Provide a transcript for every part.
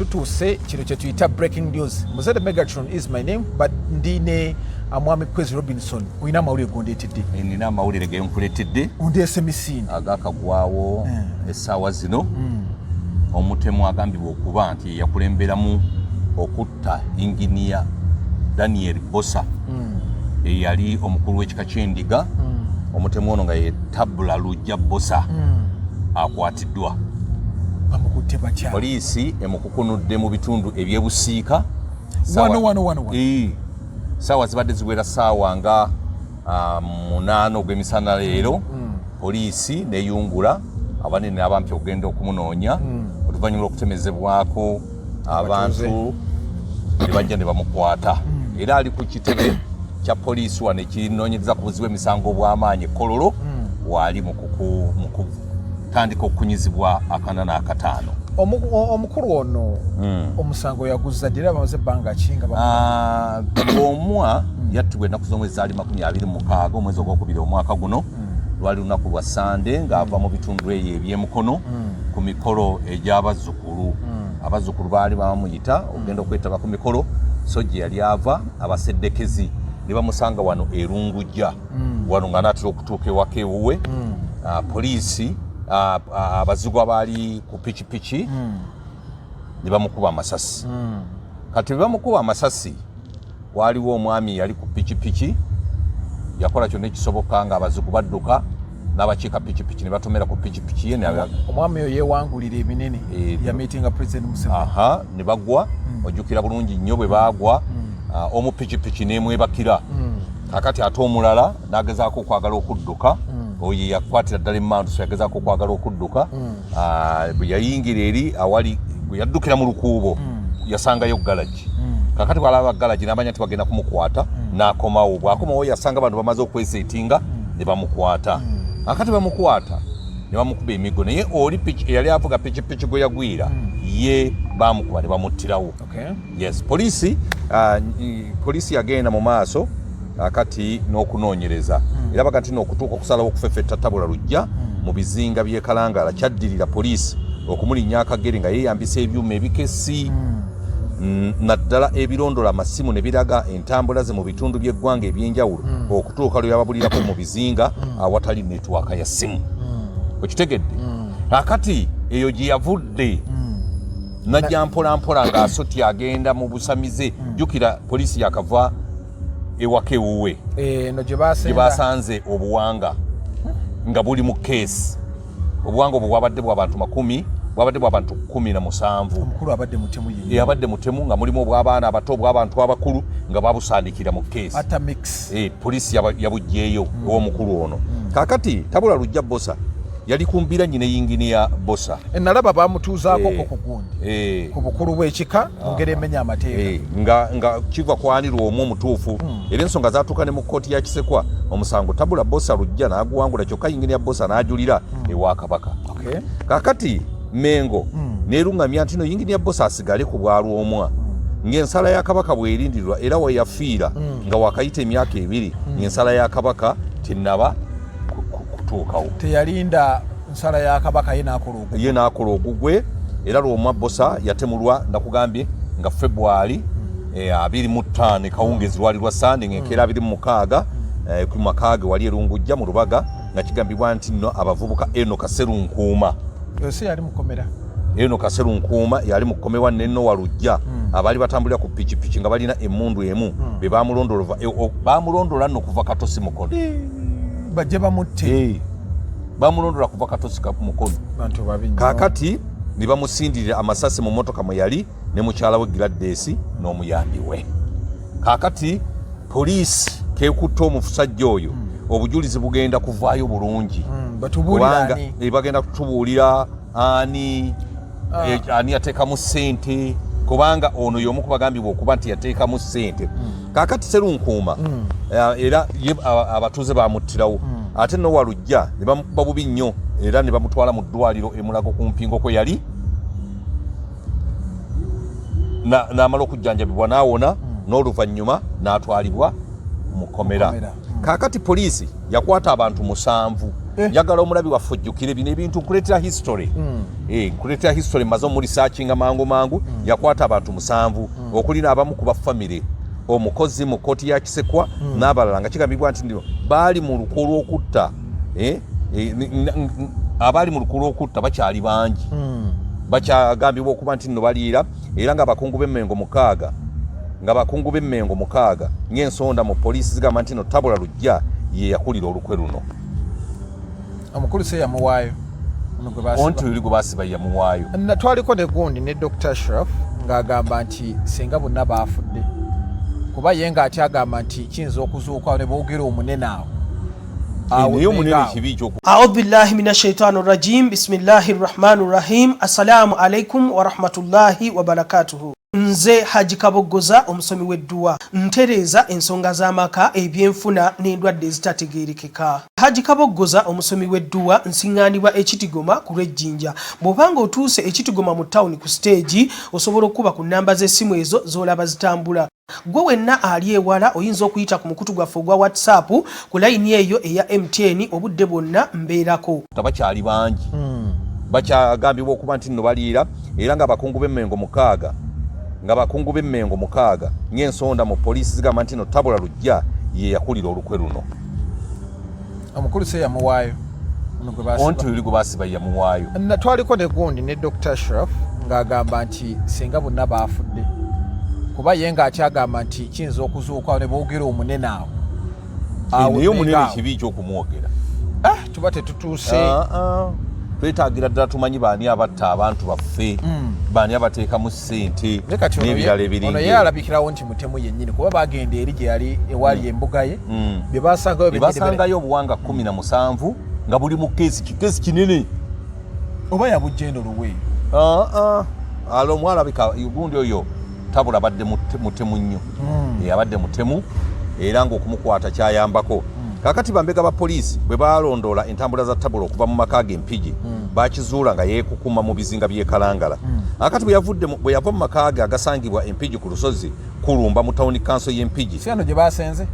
tutuse kino kye tuyita breaking news. Muzede Megatron is my name, but ndine Amwami Kwezi Robinson. Uyina amawulire gondetedde. Nina amawulire ge nkuletedde. Undese misini. Agakagwawo essaawa zino. Omutemu agambibwa okuba nti yakulemberamu okutta Engineer Daniel Bosa. Eyali omukulu w'ekika ky'endiga. Omutemu ono nga ye Tabula Lujja Bosa. Akwatiddwa. Bamukutte batya. Poliisi emukukunudde mu bitundu ebyebusiika. Wano. Sawa zibadde ziwera saawa nga 8 ogw'emisana leero. Poliisi neyungula abanene abampi okugenda okumunoonya oluvannyuma lw'okutemezebwako abantu ne bajja ne bamukwata. Era ali ku kitebe kya poliisi wano ekinoonyereza ku buzibu emisango bw'amaanyi Kololo waali mu kutandika okunyizibwa akana n'akataano. Omukulu ono omusango yaguzza ddira bamaze ebbanga kinga omwa yattibwa ennaku z'omwezi zaali 26 omwezi ogwokubiri omwaka guno. Lwali lunaku lwa Sande ng'ava mu bitundu eyo eby'emukono ku mikolo egy'abazzukulu. Abazzukulu baali bamuyita okugenda okwetaba ku mikolo, so gye yali ava abaseddekezi ne bamusanga wano Erungujja wano nga naatera okutuuka ewaka ewuwe. Poliisi abazigu abaali ku pikipiki ne bamukuba amasasi. Kati bwe bamukuba amasasi waaliwo omwami yali ku pikipiki yakola kyonna ekisoboka nga abazigu badduka n'abakiika pikipiki ne batomera ku pikipiki ye. Omwami oyo yeewangulira eminene ya meetinga President Museveni. Ne bagwa. Ojjukira bulungi nnyo bwe baagwa omu pikipiki n'emwebakira. Kakati ate omulala n'agezaako okwagala okudduka. Oyo yakwatira ddala emmanduso yagezaako okwagala okudduka. Bwe yayingira eri awali bwe yaddukira mu lukuubo yasangayo galagi. Kakati bw'alaba galagi n'amanya nti bagenda kumukwata n'akomawo. Bw'akomawo yasanga abantu bamaze okweseetinga ne bamukwata. Akati bamukwata ne bamukuba emigo naye oli eyali avuga pikipiki gwe yagwira ye bamukuba ne bamuttirawo. Yes, poliisi yagenda mu maaso akati n'okunoonyereza. Era baga nti n'okutuuka okusalawo okufeffetta Tabula Lujja mu bizinga by'e Kalangala kyaddirira poliisi okumulinnya akagere nga yeeyambisa ebyuma ebikesi naddala ebirondola amasimu ne biraga entambula ze mu bitundu by'eggwanga eby'enjawulo okutuuka lwe yababulirako mu bizinga awatali netiwaaka ya simu. Okitegedde? Akati eyo gye yavudde najja mpolampola ng'asotya agenda mu busamize. Jjukira poliisi yakava ewaka ewuwe gye basanze obuwanga nga buli mu keesi. Obuwanga obwo bwabadde bw'abantu 10, bwabadde bw'abantu 17. Omukulu abadde mutemu yennyini. Abadde mutemu nga mulimu obw'abaana abato obw'abantu abakulu nga babusandikira mu keesi. Ata mix. Poliisi yabuggyeyo ew'omukulu ono. Kaakati Tabula Lujja Bosa yali kumbira nyine Engineer Bosa. Nalaba bamutuuzaako ku gundi ku bukulu bw'ekika mu ngeri emenya amateeka. Nga kiva kwanirwa omwo omutuufu. Era ensonga zaatuuka ne mu kkooti ya Kisekwa omusango Tabula Bosa Lujja n'aguwangula kyokka Engineer Bosa n'ajulira ewa Kabaka. Kaakati Mengo neerungamya nti no Engineer Bosa asigale ku bwalwomwa ng'ensala ya Kabaka bwerindirwa era we yafiira nga wakayita emyaka 2 ng'ensala ya Kabaka tennaba kutuukawo. Teyalinda nsala ya Kabaka ye n'akola ogugwe. Era Lwomwa Bosa yatemulwa nakugambye nga February 25 kawungezi lwali lwa Sande ng'enkeera 26 ku makage wali Erungujja mu Lubaga nga kigambibwa nti nno abavubuka Eno Kaseru Nkuuma yali mukomera. Eno Kaseru Nkuuma yali mukomewa Neno Walujja abali batambulira ku pikipiki nga balina emmundu emu be bamulondola nno kuva Katosi Mukono. Bajje bamutte. Bamulondola kuva Katosi Mukono. Bantu babinyo. Kaakati ne bamusindirira amasasi mu mmotoka mwe yali ne mukyala we Gladys n'omuyambi we. Kaakati poliisi keekutta omusajja oyo obujulizi bugenda kuvaayo bulungi. Bagenda kutubuulira ani yateekamu ssente kubanga ono y'omu ku bagambibwa okuba nti yateekamu ssente. Kaakati Seru Nkuuma era abatuuze bamuttirawo ate no Walujja ne bamukuba bubi nnyo era ne bamutwala mu ddwaliro e Mulago ku mpingo kwe yali n'amala okujjanjabibwa n'awona n'oluvannyuma n'atwalibwa mu kkomera. Kaakati poliisi yakwata abantu 7 njagala omulabi waffe ojjukire bino ebintu nkuleetera history nkuleetera history maze omuli searchinga mangu yakwata abantu 7 okuli n'abamu ku bafamire omukozi mu kooti ya Kisekwa n'abalala nga kigambibwa nti ndino baali mu lukwo lw'okutta abaali mu lukwo lw'okutta bakyali bangi bakyagambibwa okuba nti nno baliira era nga abakungu b'emmengo mukaaga ng'ensonda mu poliisi zigamba nti nno Tabula Lujja ye yakulira olukwe luno omukulu se yamuwaayo onti luli gwe baasiba yamuwaayo twaliko ne gundi ne Dr. Ashraf ng'agamba nti singa bonna baafudde kuba ye ng'ate agamba nti kiyinza okuzuukawo ne boogera omunene awo naye omunene kibi audhu billahi minashaitani rajim bismillahi rrahmani rrahim assalamu alaikum warahmatullahi wabarakatuhu. Nze Haji Kaboggoza omusomi w'edduwa ntereeza ensonga z'amaka ebyenfuna n'endwadde ezitategeerekeka. Haji Kaboggoza omusomi w'edduwa nsiŋŋaanibwa ekitigoma ku lw'ejjinja. Bw'obanga otuuse ekitigoma mu ttawuni ku siteegi osobola okuba ku nnamba z'essimu ezo z'olaba zitambula. Gwe wenna ali ewala oyinza okuyita ku mukutu gwaffe ogwa WhatsApp ku layini eyo eya MTN obudde bwonna mbeerako. Bakyali bangi bakyagambibwa okuba nti nno baliira era nga abakungu b'emmengo mukaaga ng'ensonda mu poliisi zigamba nti nno Tabula Lujja ye yakulira olukwe luno omukulu se yamuwaayo onti luli gwe baasiba yamuwaayo twaliko ne gundi ne Dr. Ashraf ng'agamba nti singa bonna baafudde kuba ye ng'ate agamba nti kiyinza okuzuukawo ne boogera omunene awo naye omunene kibi ekyokumwogera tuba tetutuuse twetaagira ddala tumanyi baani abatta abantu baffe baani abateekamu ssente n'ebirala ebiringa ono ye alabikirawo nti mutemu yennyini kuba bagenda eri gye yali ewali embuga ye bye basangayo obuwanga 17 nga buli mu keesi kinene oba yabujjendo luwe alo mwalabika gundi oyo Tabula abadde mutemu nnyo abadde mutemu era ng'okumukwata kyayambako kakati bambega ba poliisi bwe balondoola entambula za Tabula okuva mu maka g'empigi bakizuula nga yeekukuma mu bizinga by'e Kalangala akati bwe yava mu maka ge agasangibwa empigi ku lusozi kulumba mu tawuni kanso y'empigi siano gye basenze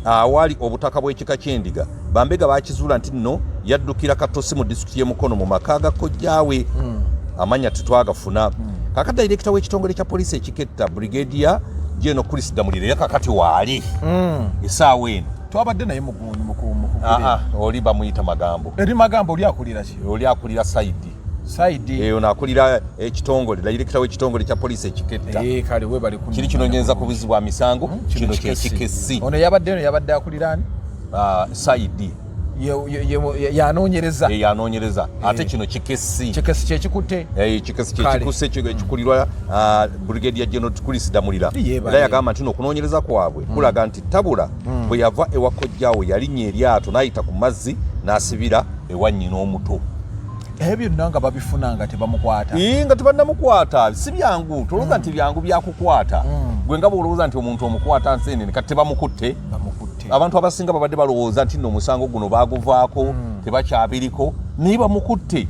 awali obutaka bw'ekika ky'endiga bambega bakizuula nti nno yaddukira Katosi mu disitulikiti y'e Mukono mu maka ga kojjaawe amanya tetwagafuna kakati dayirekita w'ekitongole kya poliisi ekiketta Brigadier General Chris Damulira era kakati waali essaawa eno twabadde naye mugundi oli bamuyita Magambo eri Magambo oli akulira ki oli akulira saidi ono akulira ekitongole dayirekita w'ekitongole kya poliisi ekiketta kale we bali kiri kinonyeza ku buzi bwa misango kino kyekikesi ono yabadde akulira ani saidi yanoonyereza ate kino kikesi kyekikutte kikesi kyekikuse kikulirwa Brigadier General Chris Damulira era yagamba nti okunoonyereza kwabwe kulaga nti Tabula bwe yava ewa kojjaawe yalinnya eryato n'ayita ku mazzi n'asibira ewa nnyina omuto ebyo byonna nga babifuna nga tebamukwata nga tebannamukwata si byangu tolowooza nti byangu byakukwata gwe nga bwolowooza nti omuntu omukwata nseenene kati tebamukutte abantu abasinga babadde balowooza nti nno omusango guno baaguvaako tebakyabiriko naye bamukutte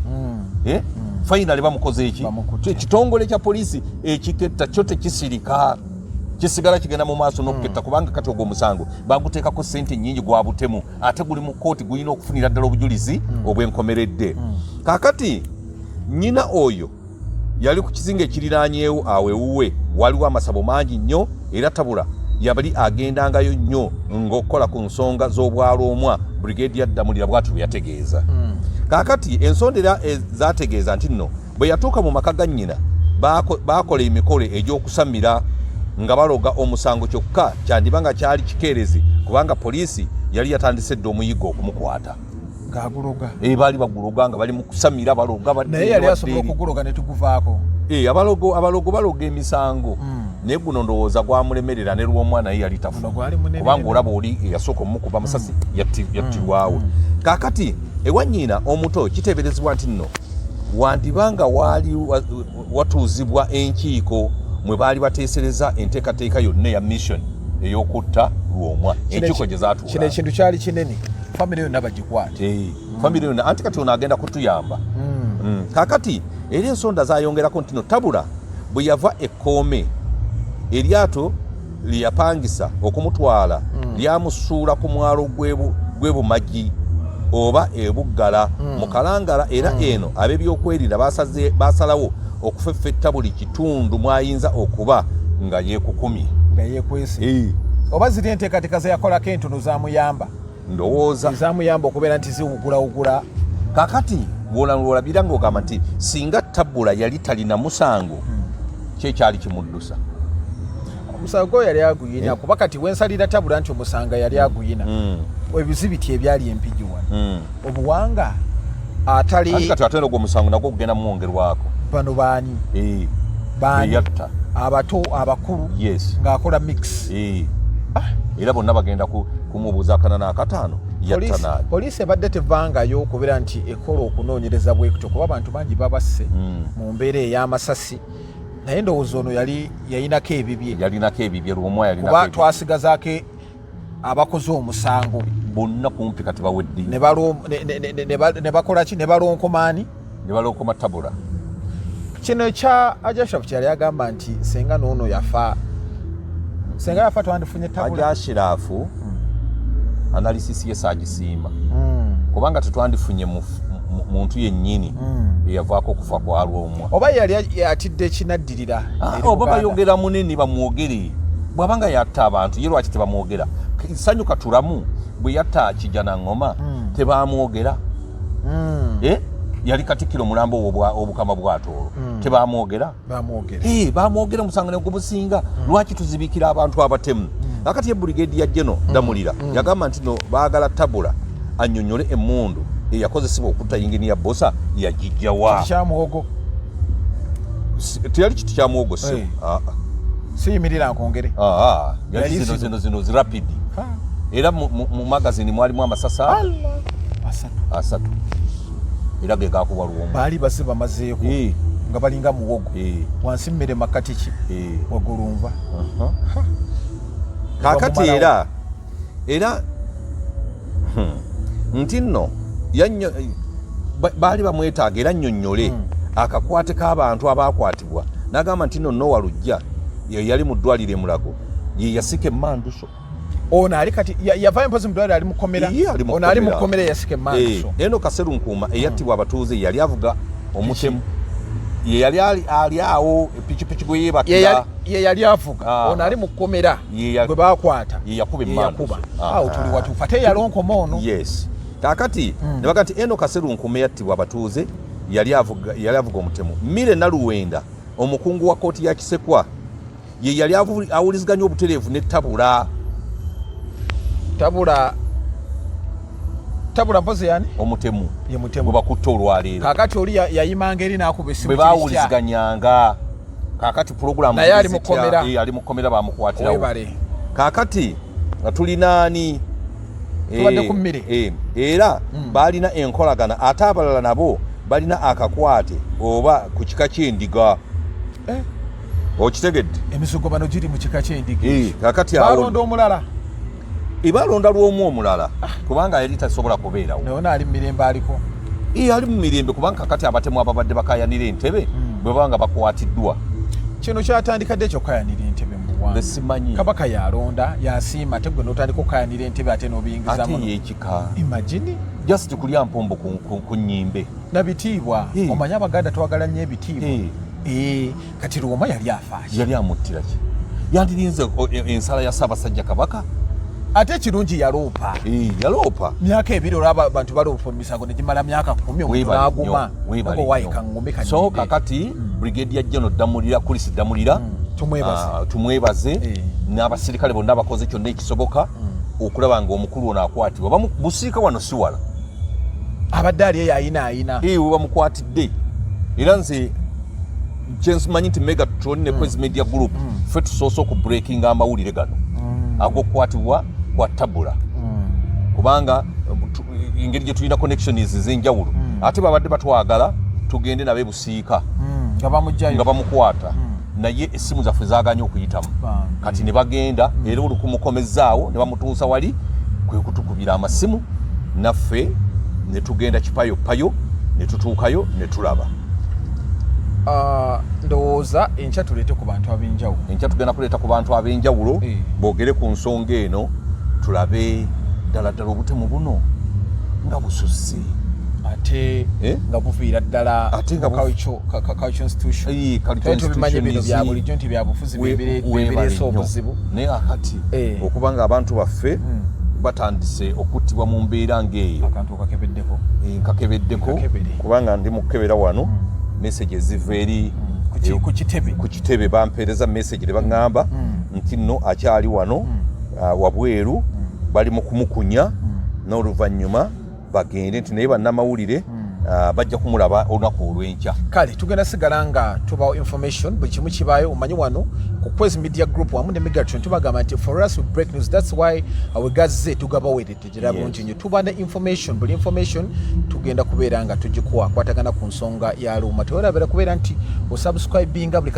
finally bamukoze eki ekitongole kya poliisi ekiketta kyo tekisirika kisigala kigenda mu maaso n'okuketta kubanga kati ogwo omusango baguteekako ssente nnyingi gwa butemu ate guli mu kkooti gulina okufunira ddala obujulizi obwenkomeredde kaakati nnyina oyo yali ku kizinga ekiriraanyeewo awo ewuwe waliwo amasabo mangi nnyo era Tabula yabali agendangayo nnyo ng'okukola ku nsonga z'obwaloomwa Brigadier Damulira bw'atyo bwe yategeeza kaakati ensonda zaategeeza nti nno bwe yatuuka mu maka ga nnyina baakola emikolo egy'okusamira nga baloga omusango kyokka kyandiba nga kyali kikeerezi kubanga poliisi yali yatandise dde omuyiggo okumukwata ng'aguloga baali baguloga nga bali mu kusamira baloga naye yali asobola okuguloga ne tuguvaako abalogo baloga emisango naye guno ndowooza gwamulemerera ne lw'omwana ye yali tafuna kubanga olaba oli eyasooka omukuba amasasi yattirwawo kaakati ewa nnyina omuto kiteeberezebwa nti nno wandibanga waali watuuzibwa enkiiko mwe baali bateesereza enteekateeka yonna eya mission ey'okutta Lwomwa enkiiko gye zaatuula kino ekintu kyali kinene famire yonna bagikwate famire yonna anti kati ono agenda kutuyamba kaakati era ensonda zayongerako nti no Tabula bwe yava ekkoome eryato lye yapangisa okumutwala lyamusuula ku mwalo gw'ebumagi oba ebuggala mu Kalangala era eno ab'ebyokwerinda basalawo okufeffetta buli kitundu mwayinza okuba nga yeekukumye nga yeekwese oba ziri enteekateeka ze yakolako entono zamuyamba ndowooza zamuyamba okubeera nti ziwugulawugula kakati wolabira ng'ogamba nti singa Tabula yali talina musango kyekyali kimuddusa omusango yali aguyina kuba kati wensalira Tabula nti omusanga yali aguyina ebizibiti ebyali empigi wano obuwanga atali kati ate ogwo omusango nagwo ogenda mwongerwako bano baani yatta abato abakulu ng'akola mix era bonna bagenda kumubuuza akanana akataano yatta naye poliisi ebadde tevangayo okubeera nti ekola okunoonyereza bwekutyo kuba abantu bangi babasse mu mbeera ey'amasasi naye ndowooza ono yalinako ebibye kuba twasigazaako abakoze omusango bonna kumpi kati bawedde ne bakola ki ne balonkomaani ne balonkoma Tabula kino ekya Ajashraf kyali agamba nti senga noono yafa twandifunye Tabula Ajashraf analysis ye saagisiima kubanga tetwandifunye muntu yennyini eyavaako okufa kwa Lwomwa oba yali atidde ekinaddirira oba bayogera munene bamwogere bw'abanga yatta abantu ye lwaki tebamwogera Sanyuka Tulamu bwe yatta Kijana Ngoma tebamwogera yali Katikkiro mulambo obukama bwatoolo tebamwogera bamwogera omusango negwo businga lwaki tuzibikira abantu abatemu akati Brigadier General Damulira yagamba nti no baagala Tabula annyonnyole emmundu eyakozesebwa okutta Engineer Bosa yagijjawa kyamuwogo teyali kitu kyamuwogo siyimirira nkongere yali zino rapid era mu magazini mwalimu amasasa asatu era ge gakuba Lwomwa baali base bamazeeko nga balinga muwogo wansi mmere makati ki wagulumva kakati era nti nno baali bamwetaaga era nnyonnyole akakwate k'abantu abakwatibwa n'agamba nti nno Noah Lujja ye yali mu ddwaliro e Mulago ye yasika emmanduso ono ali kati yavaayo mpozi mu ddwaliro ali mukomera ono ali mukomera yasika emmanduso eno Kaseru Nkuuma eyattibwa abatuuze yali avuga omutemu ye yali ali awo epikipiki gwe yeebakira ye yali avuga ono ali mukomera gwe baakwata ye yakuba emmanduso awo tuli watuufa te yalonkoma ono kakati ne baga nti eno Kaseru Nkuuma yattibwa abatuuze yali avuga omutemu Mire Naluwenda omukungu wa kooti ya Kisekwa ye yali awuliziganya obutereevu ne Tabula mpozi yani omutemu gwe bakutta olwaleero kakati oli yayimanga eri n'akuba essimu bwe baawuliziganyanga kakati pulogulaamu naye ali mukomera bamukwatirawo kakati tulinaani tubadde ku Mmire era baalina enkolagana ate abalala nabo balina akakwate oba ku kika ky'endiga okitegedde emisogo bano giri mu kika ky'endiga kakati balonda omulala balonda Lwomwa omulala kubanga yali tasobola kubeerawo naye ono ali mu mirembe aliko ali mu mirembe kubanga kakati abatemu ababadde bakayanira entebe bwe banga bakwatiddwa kino kyatandika dde ekyokayanira entebe mu Buganda simanyi Kabaka yalonda yasiima ate gwe n'otandika okukayanira entebe ate n'obiyingizamu ate yeekika imagine just kulya mpombo ku nnyimbe nabitiibwa omanyi Abaganda twagala nnyo ebitiibwa kati Lwomwa yali afaaki yali amuttira ki yandirinze ensala ya Ssaabasajja Kabaka ate ekirungi yaloopa myaka ebiri olaba abantu baloopa emisango negimala myaka 10 omuntu n'aguma wayika ngombe kanyi so kakati Brigadier General Damulira Chris Damulira tumwebaze n'abasirikale bonna abakoze kyonna ekisoboka okulaba nga omukulu ono akwatibwa busiika wano siwala abadde ali eyayinaayina we bamukwatidde era nze kyensimanyi nti Megatron ne Kwezi Media Group ffe tusoose okubreakinga amawulire gano ag'okukwatibwa kwa Tabula kubanga engeri gye tulina connections ez'enjawulo ate babadde batwagala tugende nabe busiika nga bamukwata naye essimu zaffe zaaganye okuyitamu kati ne bagenda era olukumukomezaawo ne bamutuusa wali kwe kutukubira amasimu naffe ne tugenda kipayopayo ne tutuukayo ne tulaba ndowooza enkya tuleete ku bantu ab'enjawulo enkya tugenda kuleeta ku bantu ab'enjawulo boogere ku nsonga eno tulabe ddala ddala obutemu buno nga bususse ate nga buviira ddala culture institution tubimanyi bino bya bulijjo nti bya bufuzi bireesa obuzibu naye akati okubanga abantu baffe batandise okuttibwa mu mbeera ng'eyo akantu nkakebeddeko kubanga ndi mukebera wano message ziva eri ku kitebe bampeereza message ne baŋŋamba nti nno akyali wano wabweru bali mu kumukunya n'oluvannyuma bagende nti naye bannamawulire bajja kumulaba olunaku olw'enkya. Kale tugenda sigala nga tubawo information buli kimu kibaayo omanyi wano ku Kwezi Media Group wamu ne Megatron tubagamba nti for us we break news, that's why awegazze tugabaweredde gera bulungi nnyo tuba ne information buli information tugenda kubeera nga tugikuwa kwatagana ku nsonga ya Luuma tewerabera kubeera nti osubscribinga buli